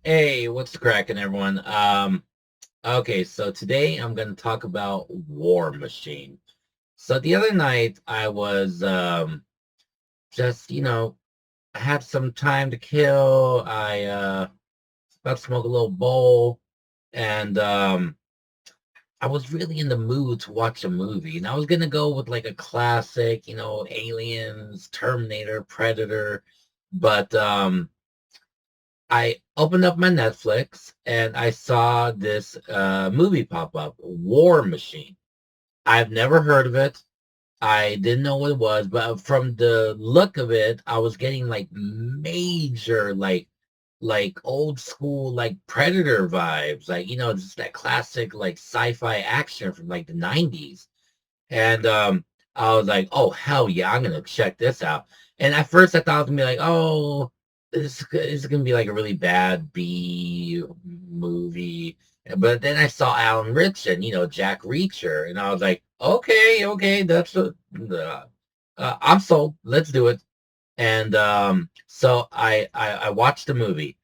Hey, what's cracking, everyone? Okay, so today I'm gonna talk about War Machine. So the other night I was just, I had some time to kill. I about to smoke a little bowl, and I was really in the mood to watch a movie. And I was gonna go with like a classic, Aliens, Terminator, Predator, but I opened up my Netflix and I saw this movie pop up, War Machine. I've never heard of it. I didn't know what it was, but from the look of it, I was getting like major, like old school, like Predator vibes, like just that classic like sci-fi action from like the 90s. And I was like, oh hell yeah, I'm gonna check this out. And at first I thought it was gonna be like, oh, this is gonna be like a really bad B movie. But then I saw Alan Ritchson, Jack Reacher, and I was like, okay, I'm sold. Let's do it. And so I watched the movie,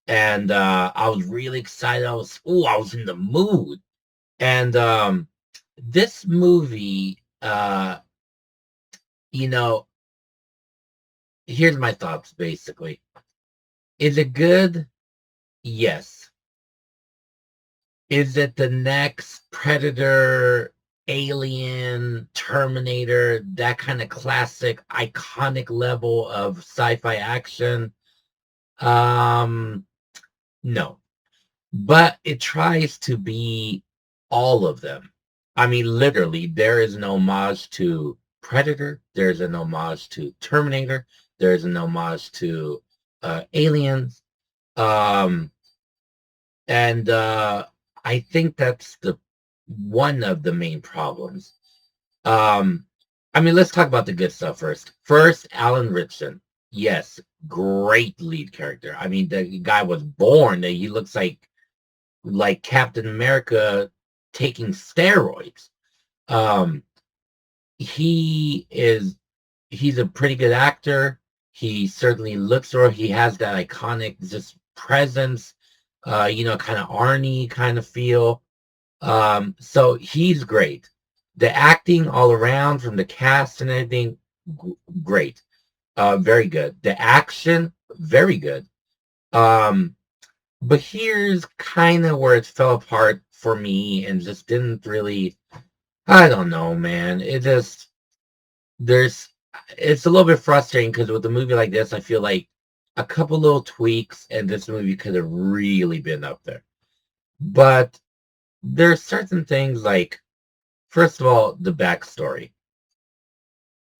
and I was really excited. I was in the mood. And this movie, you know, here's my thoughts basically. Is it good? Yes. Is it the next Predator, Alien, Terminator, that kind of classic, iconic level of sci-fi action? Um, no. But it tries to be all of them. I mean, literally, there is an homage to Predator. There's an homage to Terminator. There's an homage to Aliens. Um, and I think that's the one of the main problems. Um, I mean, let's talk about the good stuff first. First, Alan Ritchson. Yes, great lead character. I mean, the guy was born. He looks like Captain America taking steroids. Um, he is he's a pretty good actor. He certainly looks, or he has that iconic just presence, kind of Arnie kind of feel. So he's great. The acting all around from the cast and everything, great. Very good. The action, very good. Um, but here's kind of where it fell apart for me and just didn't really, I don't know, man. There's, it's a little bit frustrating because with a movie like this, I feel like a couple little tweaks and this movie could have really been up there. But there's certain things like, first of all, the backstory.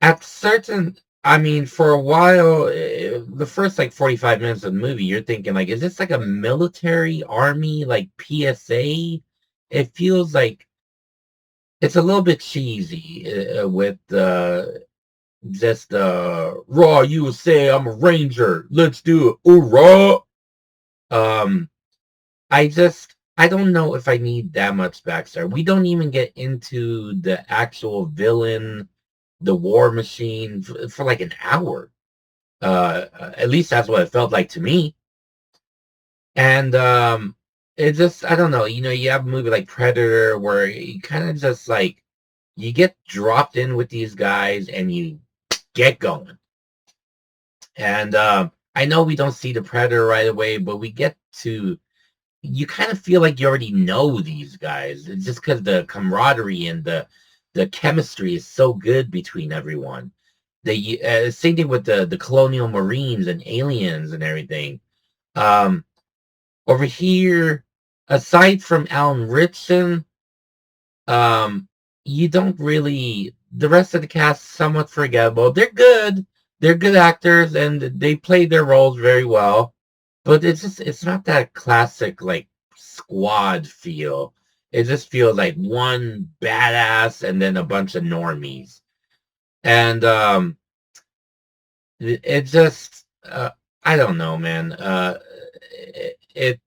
At certain, I mean, for a while, the first like 45 minutes of the movie, you're thinking like, is this like a military army like PSA? It feels like it's a little bit cheesy with just raw. You would say I'm a ranger. Let's do it. Hoorah! Um, I don't know if I need that much backstory. We don't even get into the actual villain, the war machine, for like an hour. At least that's what it felt like to me. And it just, I don't know. You have a movie like Predator where you kind of just like you get dropped in with these guys and you get going. And I know we don't see the Predator right away, but we get to, you kind of feel like you already know these guys. It's just because the camaraderie and the chemistry is so good between everyone. The same thing with the colonial marines and aliens and everything. Um, Over here, aside from Alan Ritchson, um, you don't really. The rest of the cast somewhat forgettable. They're good. They're good actors, and they play their roles very well. But it's not that classic like squad feel. It just feels like one badass and then a bunch of normies. And it just I don't know, man. It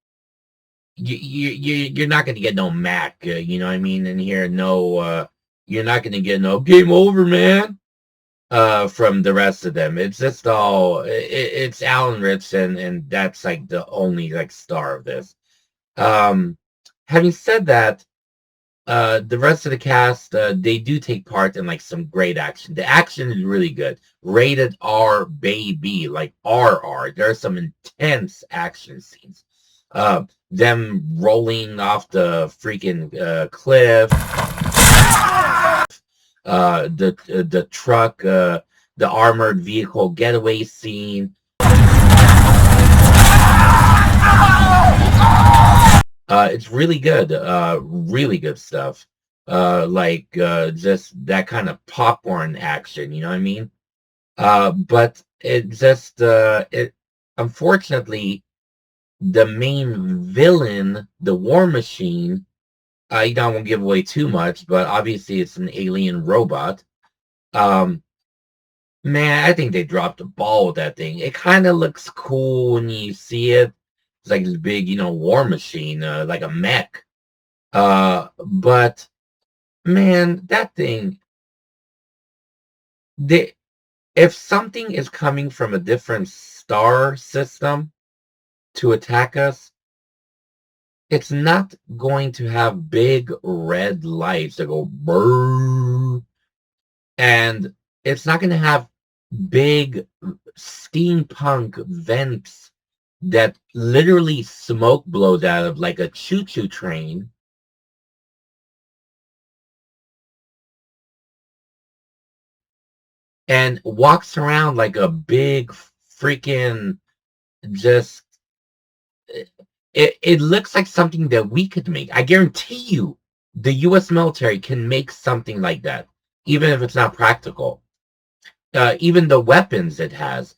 you're not gonna get no Mac, you know what I mean? In here, no, you're not gonna get no game over, man. from the rest of them. It's just all it's Alan Rich, and that's like the only like star of this. Um, Having said that, the rest of the cast, they do take part in like some great action. The action is really good. Rated R, baby, like RR. There are some intense action scenes. Them rolling off the freaking cliff, the truck, the armored vehicle getaway scene. It's really good stuff. Just that kind of popcorn action, you know what I mean? But it unfortunately the main villain, the War Machine, I won't give away too much, but obviously it's an alien robot. Um, Man, I think they dropped the ball with that thing. It kind of looks cool when you see it. It's like this big, war machine, like a mech. But man, that thing, they, if something is coming from a different star system to attack us, it's not going to have big red lights that go brrr, and it's not going to have big steampunk vents that literally smoke blows out of like a choo-choo train. And walks around like a big freaking just it looks like something that we could make. I guarantee you the US military can make something like that, even if it's not practical. Even the weapons it has.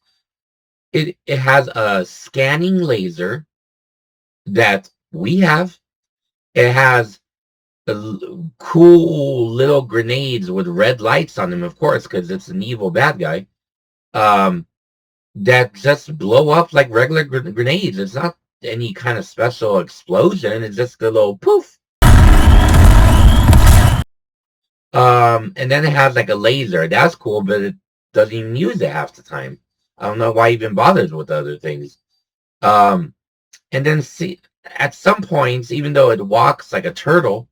It has a scanning laser that we have. It has cool little grenades with red lights on them, of course, because it's an evil bad guy. Um, that just blow up like regular grenades. It's not any kind of special explosion. It's just a little poof. And then it has like a laser. That's cool, but it doesn't even use it half the time. I don't know why it even bothers with other things. Um, and then see at some points, even though it walks like a turtle,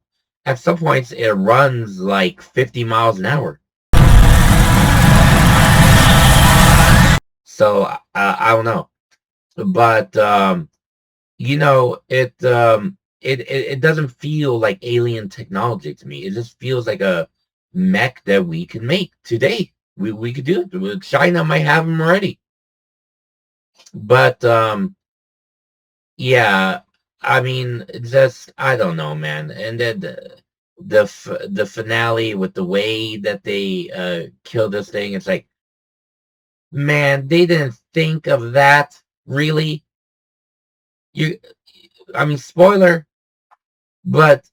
at some points it runs like 50 miles an hour. So I don't know, but it doesn't feel like alien technology to me. It just feels like a mech that we can make today. We could do it. China might have them already, but yeah, I mean, just I don't know, man. And then the finale with the way that they killed this thing, it's like, man, they didn't think of that, really. You, I mean, spoiler, but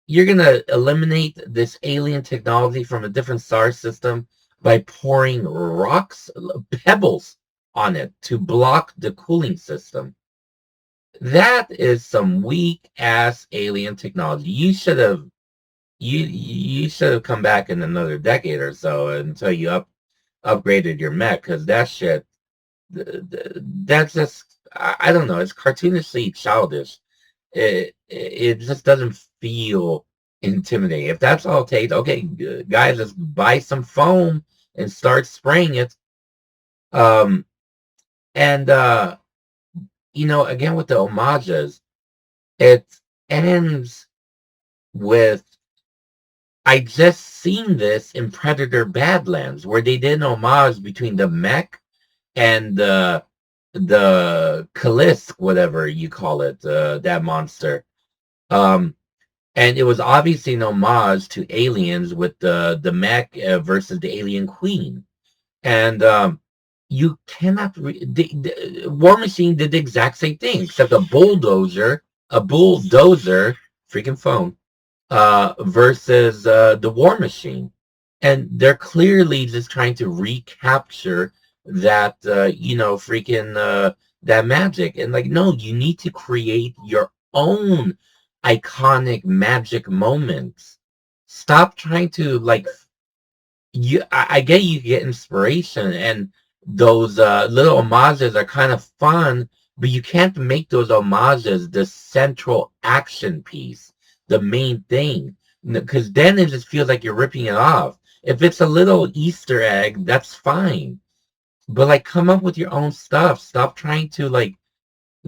you're gonna eliminate this alien technology from a different star system by pouring rocks, pebbles on it to block the cooling system. That is some weak ass alien technology. You should have come back in another decade or so until you upgraded your mech, because that shit, that's just I don't know. It's cartoonishly childish. It just doesn't feel intimidating. If that's all it takes, okay, guys, just buy some foam and start spraying it. Um, and again with the homages, it ends with I just seen this in Predator Badlands, where they did an homage between the mech and the Kalisk, whatever you call it, that monster. Um, and it was obviously an homage to Aliens with the mech versus the alien queen. And you cannot the War Machine did the exact same thing, except a bulldozer, freaking phone, versus the War Machine. And they're clearly just trying to recapture that, freaking that magic. And like, no, you need to create your own iconic magic moments. Stop trying to like I get you get inspiration, and those little homages are kind of fun, but you can't make those homages the central action piece, the main thing, because then it just feels like you're ripping it off. If it's a little Easter egg, that's fine, but like come up with your own stuff. Stop trying to like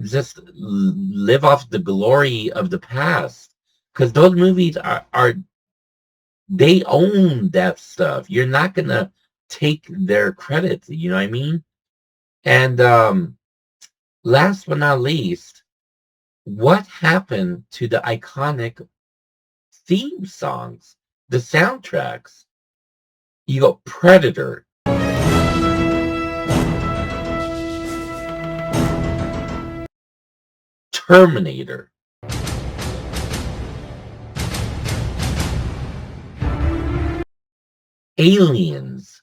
just live off the glory of the past, because those movies are they own that stuff. You're not gonna take their credit, you know what I mean? And last but not least, what happened to the iconic theme songs, the soundtracks? You go Predator, Terminator, Aliens.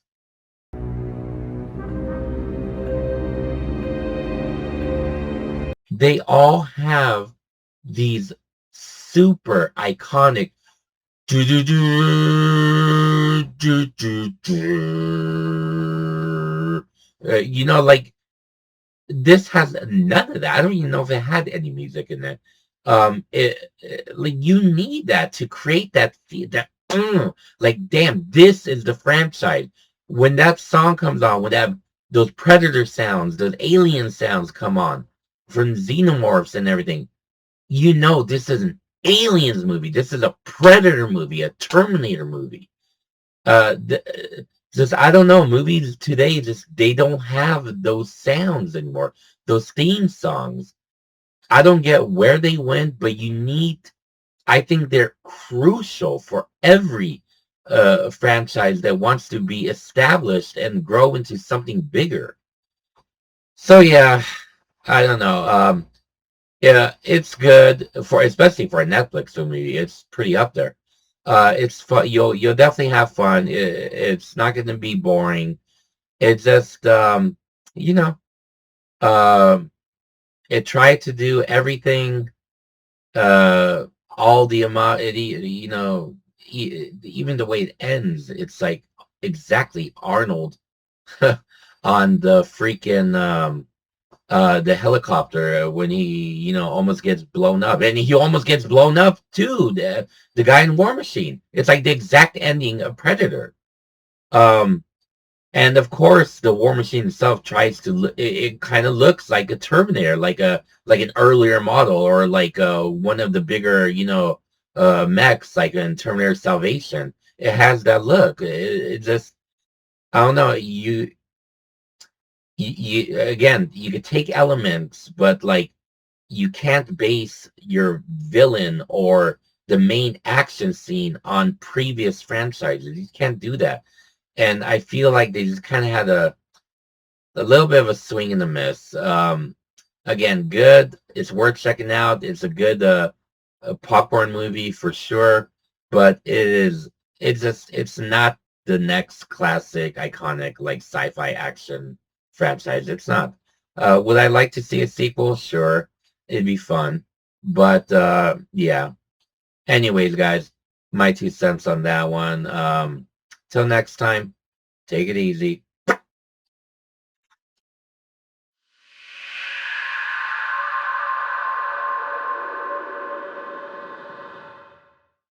They all have these super iconic do do do do do do. You know, like this has none of that. I don't even know if it had any music in it. Like you need that to create like damn, this is the franchise. When that song comes on, when that those predator sounds, those alien sounds come on from xenomorphs and everything, you know this is an aliens movie. This is a predator movie, a Terminator movie. Just I don't know, movies today just they don't have those sounds anymore, those theme songs. I don't get where they went, but you need, I think they're crucial for every franchise that wants to be established and grow into something bigger. So yeah, I don't know. Yeah, it's good for especially for a Netflix movie. It's pretty up there. It's fun. You'll definitely have fun. It's not going to be boring. It's just you know, um, it tried to do everything. All the amount. You know, even the way it ends, it's like exactly Arnold on the freaking the helicopter when he almost gets blown up, and he almost gets blown up too, the guy in War Machine. It's like the exact ending of Predator. um and of course the War Machine itself tries to it kind of looks like a Terminator, like an earlier model, or like one of the bigger mechs, like in Terminator Salvation. It has that look. It just, I don't know, you again, you could take elements, but like you can't base your villain or the main action scene on previous franchises. You can't do that. And I feel like they just kind of had a little bit of a swing and a miss. Again, good. It's worth checking out. It's a good a popcorn movie for sure, but it's not the next classic iconic like sci-fi action franchise. It's not. Would I like to see a sequel? Sure, it'd be fun. But yeah. Anyways, guys, my 2 cents on that one. Till next time, take it easy.